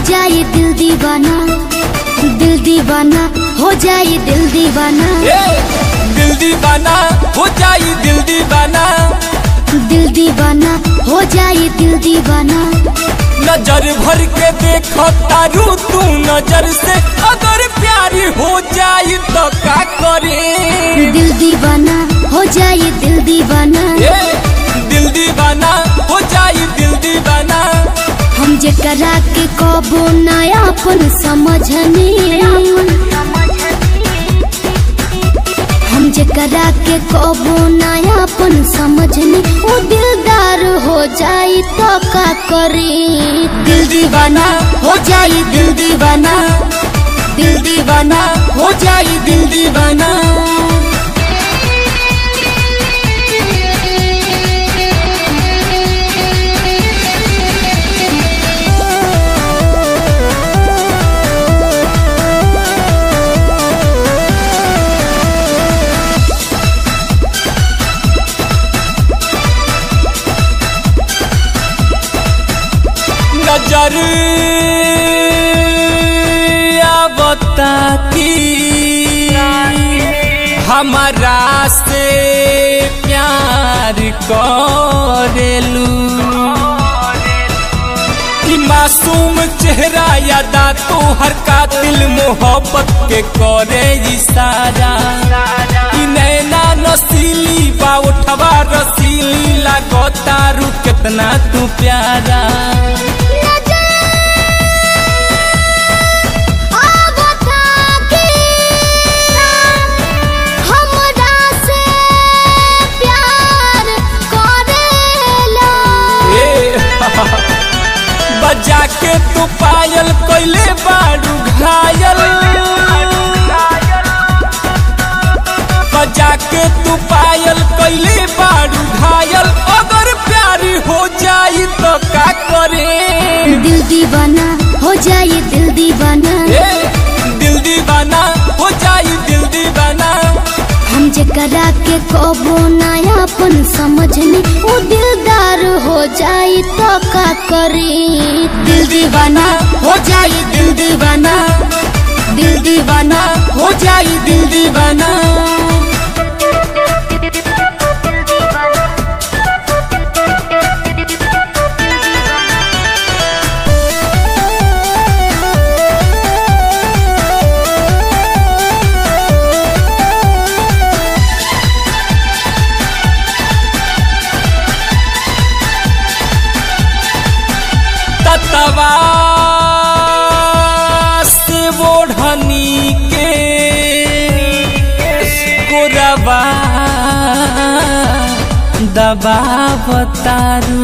जाए दिल दीवाना, दिल दीवाना हो जाए दिल दीवाना, दिल दीवाना हो जाए दिल दीवाना, दिल दीवाना हो जाए दिल दीवाना। नजर भर के देखो तारू तू नजर से, अगर प्यारी हो जाए तो क्या करे। दिल दीवाना हो जाए दिल दीवाना, दिल दीवाना हो जाए दिल दीवाना। हम जेकरा के कबो नयापन समझनी, हम जेकरा के कबो नयापन समझनी, वो दिलदार हो जाए तो का करे। दिल दीवाना हो जाए दिल दीवाना, दिल दीवाना हो जाए दिल दीवाना। नजर आवता की हमारा से प्यार करेलू, मासूम चेहरा यादा तो हर कातिल मोहब्बत के करे इशारा। नैना नसीली बाउठवा रसीली लागता रू कितना तू प्यारा। बजा के तू पायल कोइले बारू घायल, बजा के तू पायल कोइले बारू घायल। अगर प्यारी हो जाए तो क्या करे। दिल दीवाना हो जाए दिल दीवाना, दिल दीवाना हो जाए दिल दीवाना। हम जेकरा के कबो नयापन समझनी, वो दिलदार हो जाए तो का करे। दिल दीवाना हो जाए दिल दीवाना, दिल दीवाना हो जाए दिल दीवाना। तवा से ओढ़नी के गोरबा दबावतारू,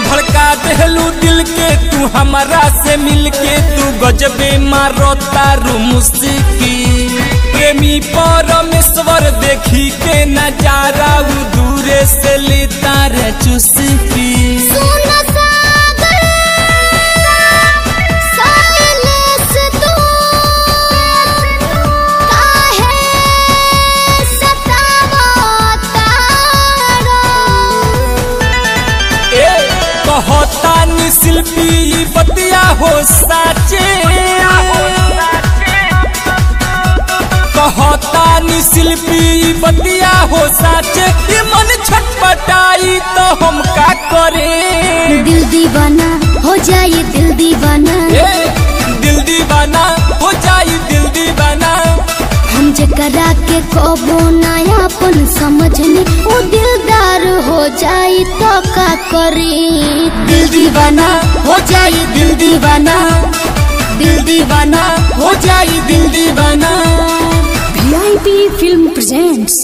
भड़का देलू दिल के तू हमारा से मिलके। तू गजबे मारो तारू मुस्की, प्रेमी परमेश्वर देखी के नजारा दूरे से लेता रे चुस्की। कहता शिल्पी बतिया हो साचे, कहता शिल्पी बतिया हो साचे। ये मन छटपटाई तो हम का करे। दिल दीवाना हो जाए दिल दीवाना, दिल दीवाना हो जाए दिल दीवाना। हम जेकरा के कबो नयापन समझनी, वो दिलदार हो जाए तो का करे। दिल दीवाना हो जाए दिल दीवाना, दिल दीवाना हो जाए दिल दीवाना। VIP Film presents